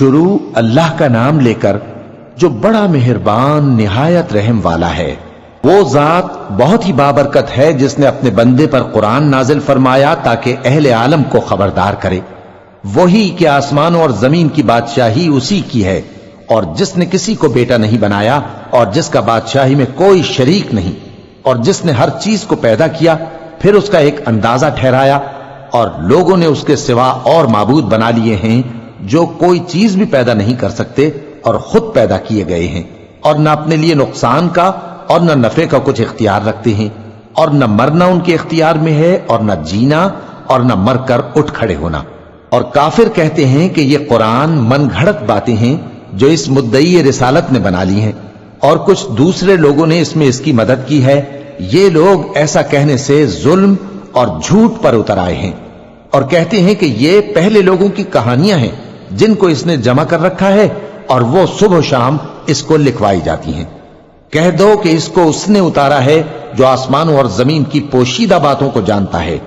شروع اللہ کا نام لے کر جو بڑا مہربان نہایت رحم والا ہے۔ وہ ذات بہت ہی بابرکت ہے جس نے اپنے بندے پر قرآن نازل فرمایا تاکہ اہل عالم کو خبردار کرے۔ وہی کہ آسمانوں اور زمین کی بادشاہی اسی کی ہے، اور جس نے کسی کو بیٹا نہیں بنایا اور جس کا بادشاہی میں کوئی شریک نہیں، اور جس نے ہر چیز کو پیدا کیا پھر اس کا ایک اندازہ ٹھہرایا، اور لوگوں نے اس کے سوا اور معبود بنا لیے ہیں جو کوئی چیز بھی پیدا نہیں کر سکتے اور خود پیدا کیے گئے ہیں، اور نہ اپنے لیے نقصان کا اور نہ نفع کا کچھ اختیار رکھتے ہیں، اور نہ مرنا ان کے اختیار میں ہے اور نہ جینا اور نہ مر کر اٹھ کھڑے ہونا۔ اور کافر کہتے ہیں کہ یہ قرآن من گھڑت باتیں ہیں جو اس مدعی رسالت نے بنا لی ہیں، اور کچھ دوسرے لوگوں نے اس میں اس کی مدد کی ہے۔ یہ لوگ ایسا کہنے سے ظلم اور جھوٹ پر اتر آئے ہیں، اور کہتے ہیں کہ یہ پہلے لوگوں کی کہانیاں ہیں جن کو اس نے جمع کر رکھا ہے، اور وہ صبح و شام اس کو لکھوائی جاتی ہیں۔ کہہ دو کہ اس کو اس نے اتارا ہے جو آسمانوں اور زمین کی پوشیدہ باتوں کو جانتا ہے،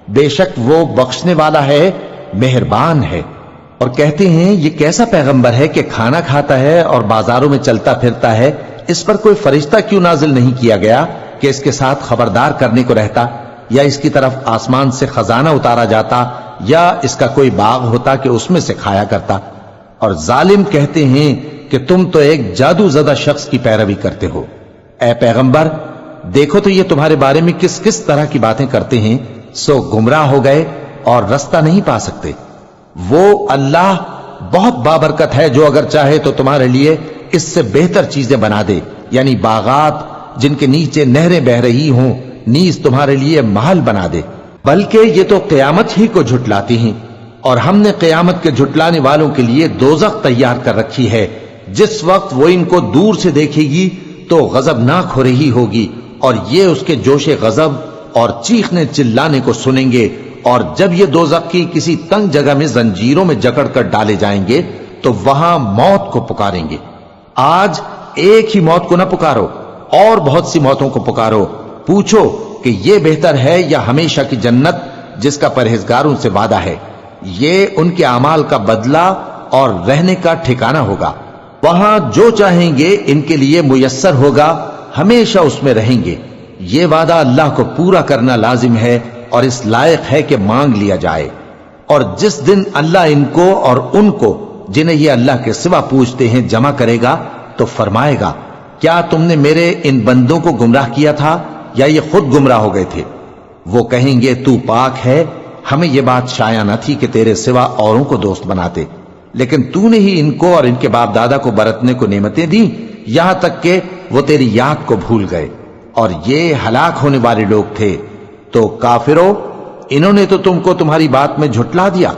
بے شک وہ بخشنے والا ہے، مہربان ہے۔ اور کہتے ہیں یہ کیسا پیغمبر ہے کہ کھانا کھاتا ہے اور بازاروں میں چلتا پھرتا ہے، اس پر کوئی فرشتہ کیوں نازل نہیں کیا گیا کہ اس کے ساتھ خبردار کرنے کو رہتا، یا اس کی طرف آسمان سے خزانہ اتارا جاتا، یا اس کا کوئی باغ ہوتا کہ اس میں سے کھایا کرتا۔ اور ظالم کہتے ہیں کہ تم تو ایک جادو زدہ شخص کی پیروی کرتے ہو۔ اے پیغمبر دیکھو تو یہ تمہارے بارے میں کس کس طرح کی باتیں کرتے ہیں، سو گمراہ ہو گئے اور رستہ نہیں پا سکتے۔ وہ اللہ بہت بابرکت ہے جو اگر چاہے تو تمہارے لیے اس سے بہتر چیزیں بنا دے، یعنی باغات جن کے نیچے نہریں بہ رہی ہوں، نیز تمہارے لیے محل بنا دے۔ بلکہ یہ تو قیامت ہی کو جھٹلاتے ہیں، اور ہم نے قیامت کے جھٹلانے والوں کے لیے دوزخ تیار کر رکھی ہے، جس وقت وہ ان کو دور سے دیکھے گی تو غضبناک ہو رہی ہوگی، اور یہ اس کے جوش غضب اور چیخنے چلانے کو سنیں گے۔ اور جب یہ دوزخ کی کسی تنگ جگہ میں زنجیروں میں جکڑ کر ڈالے جائیں گے تو وہاں موت کو پکاریں گے۔ آج ایک ہی موت کو نہ پکارو، اور بہت سی موتوں کو پکارو، پوچھو کہ یہ بہتر ہے یا ہمیشہ کی جنت جس کا پرہیزگاروں سے وعدہ ہے۔ یہ ان کے اعمال کا بدلہ اور رہنے کا ٹھکانہ ہوگا، وہاں جو چاہیں گے ان کے لیے میسر ہوگا، ہمیشہ اس میں رہیں گے۔ یہ وعدہ اللہ کو پورا کرنا لازم ہے اور اس لائق ہے کہ مانگ لیا جائے۔ اور جس دن اللہ ان کو اور ان کو جنہیں یہ اللہ کے سوا پوچھتے ہیں جمع کرے گا تو فرمائے گا، کیا تم نے میرے ان بندوں کو گمراہ کیا تھا یا یہ خود گمراہ ہو گئے تھے؟ وہ کہیں گے تو پاک ہے، ہمیں یہ بات شایع نہ تھی کہ تیرے سوا اوروں کو دوست بناتے، لیکن تو نے ہی ان کو اور ان کے باپ دادا کو برتنے کو نعمتیں دیں، یہاں تک کہ وہ تیری یاد کو بھول گئے، اور یہ ہلاک ہونے والے لوگ تھے۔ تو کافرو، انہوں نے تو تم کو تمہاری بات میں جھٹلا دیا،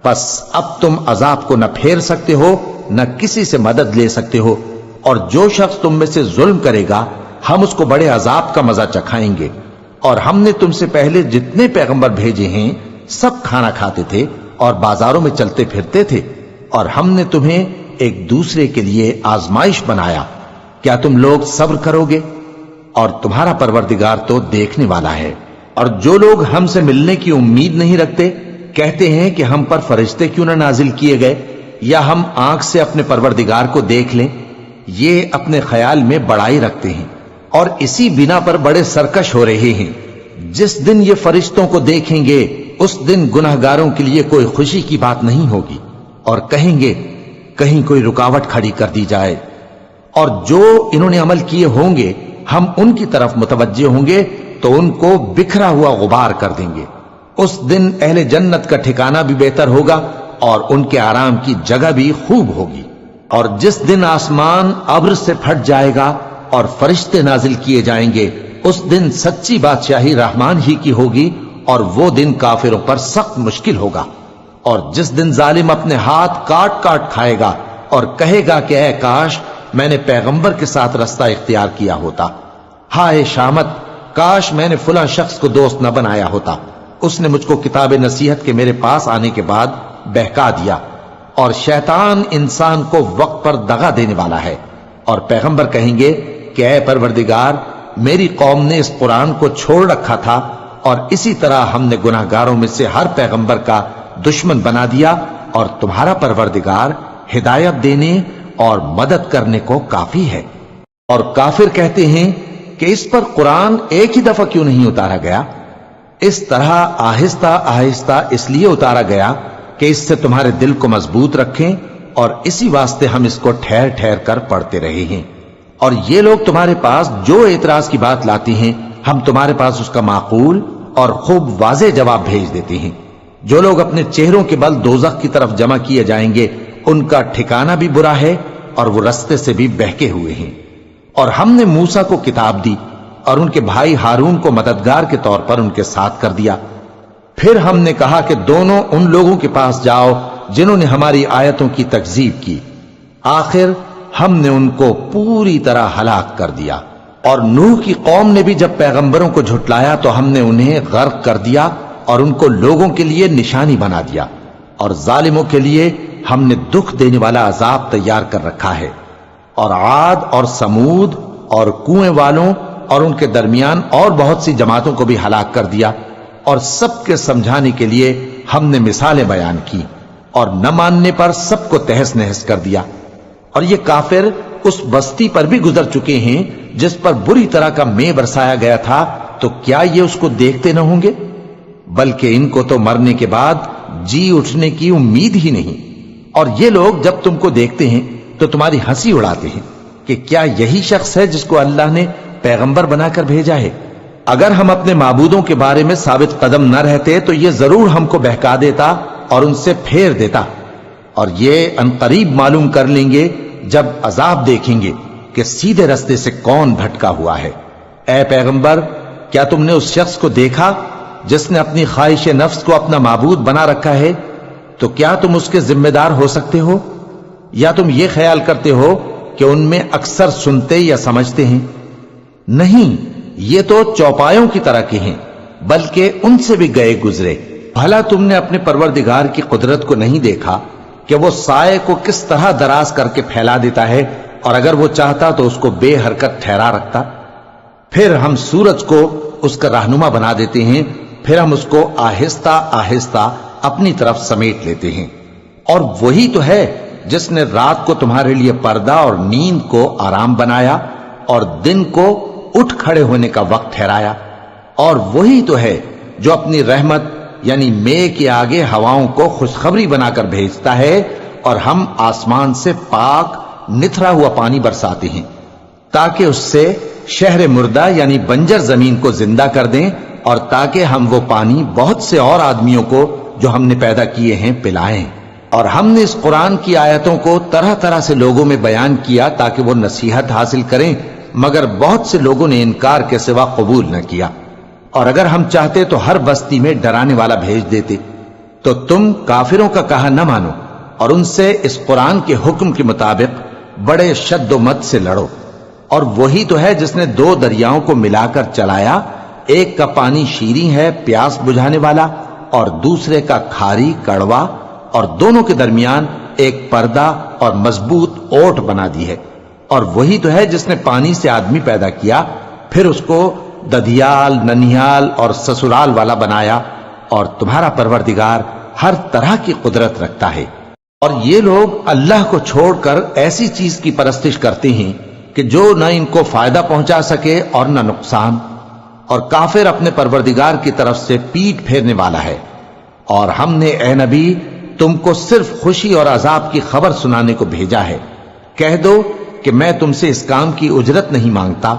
پس اب تم عذاب کو نہ پھیر سکتے ہو نہ کسی سے مدد لے سکتے ہو، اور جو شخص تم میں سے ظلم کرے گا ہم اس کو بڑے عذاب کا مزہ چکھائیں گے۔ اور ہم نے تم سے پہلے جتنے پیغمبر بھیجے ہیں سب کھانا کھاتے تھے اور بازاروں میں چلتے پھرتے تھے، اور ہم نے تمہیں ایک دوسرے کے لیے آزمائش بنایا، کیا تم لوگ صبر کرو گے؟ اور تمہارا پروردگار تو دیکھنے والا ہے۔ اور جو لوگ ہم سے ملنے کی امید نہیں رکھتے کہتے ہیں کہ ہم پر فرشتے کیوں نہ نازل کیے گئے، یا ہم آنکھ سے اپنے پروردگار کو دیکھ لیں۔ یہ اپنے خیال میں بڑائی رکھتے ہیں اور اسی بنا پر بڑے سرکش ہو رہے ہیں۔ جس دن یہ فرشتوں کو دیکھیں گے اس دن گناہگاروں کے لیے کوئی خوشی کی بات نہیں ہوگی، اور کہیں گے کہیں کوئی رکاوٹ کھڑی کر دی جائے۔ اور جو انہوں نے عمل کیے ہوں گے ہم ان کی طرف متوجہ ہوں گے تو ان کو بکھرا ہوا غبار کر دیں گے۔ اس دن اہل جنت کا ٹھکانہ بھی بہتر ہوگا اور ان کے آرام کی جگہ بھی خوب ہوگی۔ اور جس دن آسمان ابر سے پھٹ جائے گا اور فرشتے نازل کیے جائیں گے، اس دن سچی بادشاہی رحمان ہی کی ہوگی، اور وہ دن کافروں پر سخت مشکل ہوگا۔ اور جس دن ظالم اپنے ہاتھ کاٹ کاٹ کھائے گا اور کہے گا کہ اے کاش میں نے پیغمبر کے ساتھ رستہ اختیار کیا ہوتا، ہائے شامت، کاش میں نے فلاں شخص کو دوست نہ بنایا ہوتا، اس نے مجھ کو کتاب نصیحت کے میرے پاس آنے کے بعد بہکا دیا۔ اور شیطان انسان کو وقت پر دغا دینے والا ہے۔ اور پیغمبر کہیں گے کہ اے پروردگار، میری قوم نے اس قرآن کو چھوڑ رکھا تھا، اور اسی طرح ہم نے گناہگاروں میں سے ہر پیغمبر کا دشمن بنا دیا، اور تمہارا پروردگار ہدایت دینے اور مدد کرنے کو کافی ہے۔ اور کافر کہتے ہیں کہ اس پر قرآن ایک ہی دفعہ کیوں نہیں اتارا گیا؟ اس طرح آہستہ آہستہ اس لیے اتارا گیا کہ اس سے تمہارے دل کو مضبوط رکھیں، اور اسی واسطے ہم اس کو ٹھہر ٹھہر کر پڑھتے رہے ہیں۔ اور یہ لوگ تمہارے پاس جو اعتراض کی بات لاتی ہیں، ہم تمہارے پاس اس کا معقول اور خوب واضح جواب بھیج دیتے ہیں۔ جو لوگ اپنے چہروں کے بل دوزخ کی طرف جمع کیے جائیں گے، ان کا ٹھکانہ بھی برا ہے اور وہ رستے سے بھی بہکے ہوئے ہیں۔ اور ہم نے موسیٰ کو کتاب دی اور ان کے بھائی ہارون کو مددگار کے طور پر ان کے ساتھ کر دیا۔ پھر ہم نے کہا کہ دونوں ان لوگوں کے پاس جاؤ جنہوں نے ہماری آیتوں کی تکذیب کی۔ آخر ہم نے ان کو پوری طرح ہلاک کر دیا۔ اور نوح کی قوم نے بھی جب پیغمبروں کو جھٹلایا تو ہم نے انہیں غرق کر دیا اور ان کو لوگوں کے لیے نشانی بنا دیا، اور ظالموں کے لیے ہم نے دکھ دینے والا عذاب تیار کر رکھا ہے۔ اور عاد اور سمود اور کنویں والوں اور ان کے درمیان اور بہت سی جماعتوں کو بھی ہلاک کر دیا، اور سب کے سمجھانے کے لیے ہم نے مثالیں بیان کی، اور نہ ماننے پر سب کو تہس نہس کر دیا۔ اور یہ کافر اس بستی پر بھی گزر چکے ہیں جس پر بری طرح کا مے برسایا گیا تھا، تو کیا یہ اس کو دیکھتے نہ ہوں گے؟ بلکہ ان کو تو مرنے کے بعد جی اٹھنے کی امید ہی نہیں۔ اور یہ لوگ جب تم کو دیکھتے ہیں تو تمہاری ہنسی اڑاتے ہیں کہ کیا یہی شخص ہے جس کو اللہ نے پیغمبر بنا کر بھیجا ہے؟ اگر ہم اپنے معبودوں کے بارے میں ثابت قدم نہ رہتے تو یہ ضرور ہم کو بہکا دیتا اور ان سے پھیر دیتا، اور یہ انقریب معلوم کر لیں گے جب عذاب دیکھیں گے کہ سیدھے رستے سے کون بھٹکا ہوا ہے۔ اے پیغمبر، کیا تم نے اس شخص کو دیکھا جس نے اپنی خواہش نفس کو اپنا معبود بنا رکھا ہے؟ تو کیا تم اس کے ذمہ دار ہو سکتے ہو؟ یا تم یہ خیال کرتے ہو کہ ان میں اکثر سنتے یا سمجھتے ہیں؟ نہیں، یہ تو چوپایوں کی طرح کے ہیں، بلکہ ان سے بھی گئے گزرے۔ بھلا تم نے اپنے پروردگار کی قدرت کو نہیں دیکھا کہ وہ سائے کو کس طرح دراز کر کے پھیلا دیتا ہے، اور اگر وہ چاہتا تو اس کو بے حرکت ٹھہرا رکھتا؟ پھر ہم سورج کو اس کا رہنما بنا دیتے ہیں، پھر ہم اس کو آہستہ آہستہ اپنی طرف سمیٹ لیتے ہیں۔ اور وہی تو ہے جس نے رات کو تمہارے لیے پردہ اور نیند کو آرام بنایا اور دن کو اٹھ کھڑے ہونے کا وقت ٹھہرایا۔ اور وہی تو ہے جو اپنی رحمت یعنی مے کے آگے ہواؤں کو خوشخبری بنا کر بھیجتا ہے، اور ہم آسمان سے پاک نتھرا ہوا پانی برساتے ہیں تاکہ اس سے شہر مردہ یعنی بنجر زمین کو زندہ کر دیں، اور تاکہ ہم وہ پانی بہت سے اور آدمیوں کو جو ہم نے پیدا کیے ہیں پلائیں۔ اور ہم نے اس قرآن کی آیتوں کو طرح طرح سے لوگوں میں بیان کیا تاکہ وہ نصیحت حاصل کریں، مگر بہت سے لوگوں نے انکار کے سوا قبول نہ کیا۔ اور اگر ہم چاہتے تو ہر بستی میں ڈرانے والا بھیج دیتے، تو تم کافروں کا کہا نہ مانو اور ان سے اس قرآن کے حکم کے مطابق بڑے شد و مت سے لڑو۔ اور وہی تو ہے جس نے دو دریاؤں کو ملا کر چلایا، ایک کا پانی شیریں ہے پیاس بجھانے والا، اور دوسرے کا کھاری کڑوا، اور دونوں کے درمیان ایک پردہ اور مضبوط اوٹ بنا دی ہے۔ اور وہی تو ہے جس نے پانی سے آدمی پیدا کیا، پھر اس کو ددھیال، ننھیال اور سسرال والا بنایا، اور تمہارا پروردگار ہر طرح کی قدرت رکھتا ہے۔ اور یہ لوگ اللہ کو چھوڑ کر ایسی چیز کی پرستش کرتے ہیں کہ جو نہ ان کو فائدہ پہنچا سکے اور نہ نقصان، اور کافر اپنے پروردگار کی طرف سے پیٹ پھیرنے والا ہے۔ اور ہم نے اے نبی تم کو صرف خوشی اور عذاب کی خبر سنانے کو بھیجا ہے۔ کہہ دو کہ میں تم سے اس کام کی اجرت نہیں مانگتا،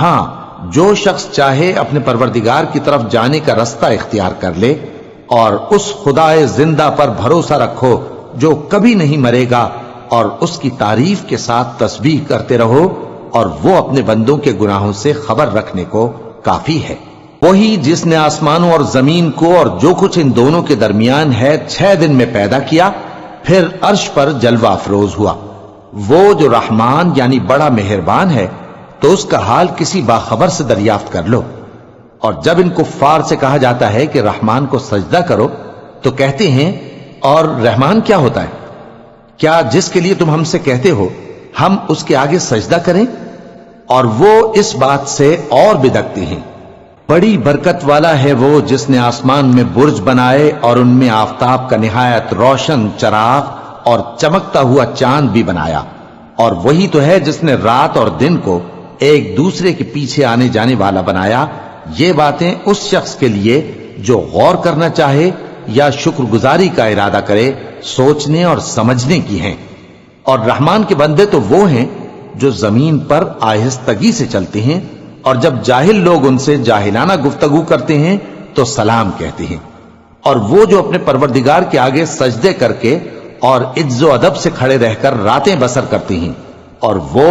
ہاں جو شخص چاہے اپنے پروردگار کی طرف جانے کا رستہ اختیار کر لے، اور اس خدائے زندہ پر بھروسہ رکھو جو کبھی نہیں مرے گا، اور اس کی تعریف کے ساتھ تسبیح کرتے رہو، اور وہ اپنے بندوں کے گناہوں سے خبر رکھنے کو کافی ہے۔ وہی جس نے آسمانوں اور زمین کو اور جو کچھ ان دونوں کے درمیان ہے 6 دن میں پیدا کیا، پھر عرش پر جلوہ افروز ہوا۔ وہ جو رحمان یعنی بڑا مہربان ہے، تو اس کا حال کسی باخبر سے دریافت کر لو۔ اور جب ان کفار سے کہا جاتا ہے کہ رحمان کو سجدہ کرو، تو کہتے ہیں اور رحمان کیا ہوتا ہے؟ کیا جس کے لیے تم ہم سے کہتے ہو ہم اس کے آگے سجدہ کریں؟ اور وہ اس بات سے اور بدکتے ہیں۔ بڑی برکت والا ہے وہ جس نے آسمان میں برج بنائے اور ان میں آفتاب کا نہایت روشن چراغ اور چمکتا ہوا چاند بھی بنایا، اور وہی تو ہے جس نے رات اور دن کو ایک دوسرے کے پیچھے آنے جانے والا بنایا۔ یہ باتیں اس شخص کے لیے جو غور کرنا چاہے یا شکر گزاری کا ارادہ کرے سوچنے اور سمجھنے کی ہیں۔ اور رحمان کے بندے تو وہ ہیں جو زمین پر آہستگی سے چلتے ہیں، اور جب جاہل لوگ ان سے جاہلانہ گفتگو کرتے ہیں تو سلام کہتے ہیں۔ اور وہ جو اپنے پروردگار کے آگے سجدے کر کے اور عز و ادب سے کھڑے رہ کر راتیں بسر کرتے ہیں، اور وہ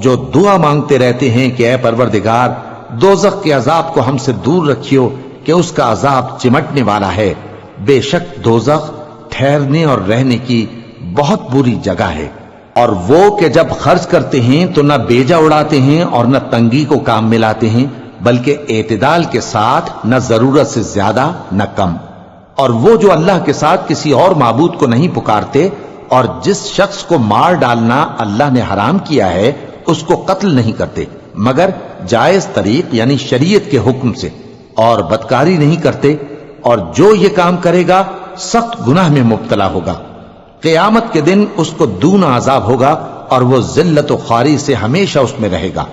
جو دعا مانگتے رہتے ہیں کہ اے پروردگار دوزخ کے عذاب کو ہم سے دور رکھیو کہ اس کا عذاب چمٹنے والا ہے۔ بے شک دوزخ ٹھہرنے اور رہنے کی بہت بری جگہ ہے۔ اور وہ کہ جب خرچ کرتے ہیں تو نہ بیجا اڑاتے ہیں اور نہ تنگی کو کام میں لاتے ہیں، بلکہ اعتدال کے ساتھ، نہ ضرورت سے زیادہ نہ کم۔ اور وہ جو اللہ کے ساتھ کسی اور معبود کو نہیں پکارتے، اور جس شخص کو مار ڈالنا اللہ نے حرام کیا ہے اس کو قتل نہیں کرتے مگر جائز طریق یعنی شریعت کے حکم سے، اور بدکاری نہیں کرتے، اور جو یہ کام کرے گا سخت گناہ میں مبتلا ہوگا۔ قیامت کے دن اس کو دونا عذاب ہوگا اور وہ ذلت و خواری سے ہمیشہ اس میں رہے گا،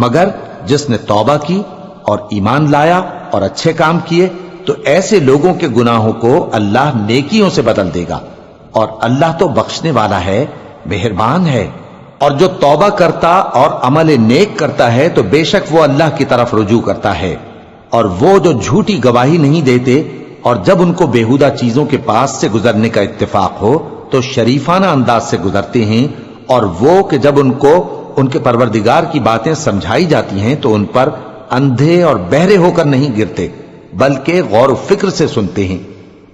مگر جس نے توبہ کی اور ایمان لایا اور اچھے کام کیے تو ایسے لوگوں کے گناہوں کو اللہ نیکیوں سے بدل دے گا، اور اللہ تو بخشنے والا ہے، مہربان ہے۔ اور جو توبہ کرتا اور عمل نیک کرتا ہے تو بے شک وہ اللہ کی طرف رجوع کرتا ہے۔ اور وہ جو جھوٹی گواہی نہیں دیتے اور جب ان کو بیہودہ چیزوں کے پاس سے گزرنے کا اتفاق ہو تو شریفانہ انداز سے گزرتے ہیں، اور وہ کہ جب ان کو ان کے پروردگار کی باتیں سمجھائی جاتی ہیں تو ان پر اندھے اور بہرے ہو کر نہیں گرتے بلکہ غور و فکر سے سنتے ہیں۔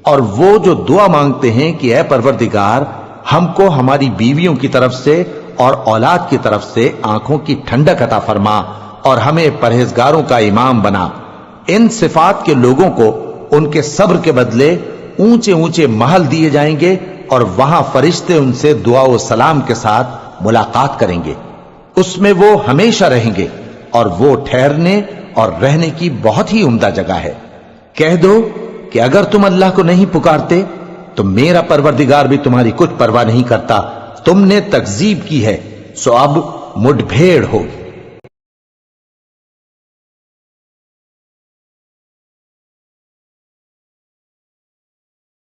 اور وہ جو دعا مانگتے ہیں کہ اے پروردگار ہم کو ہماری بیویوں کی طرف سے اور اولاد کی طرف سے آنکھوں کی ٹھنڈک عطا فرما اور ہمیں پرہیزگاروں کا امام بنا، ان صفات کے لوگوں کو ان کے صبر کے بدلے اونچے اونچے محل دیے جائیں گے، اور وہاں فرشتے ان سے دعا و سلام کے ساتھ ملاقات کریں گے، اس میں وہ ہمیشہ رہیں گے، اور وہ ٹھہرنے اور رہنے کی بہت ہی عمدہ جگہ ہے۔ کہہ دو کہ اگر تم اللہ کو نہیں پکارتے تو میرا پروردگار بھی تمہاری کچھ پرواہ نہیں کرتا، تم نے تکذیب کی ہے سو اب مڈ بھیڑ ہوگی۔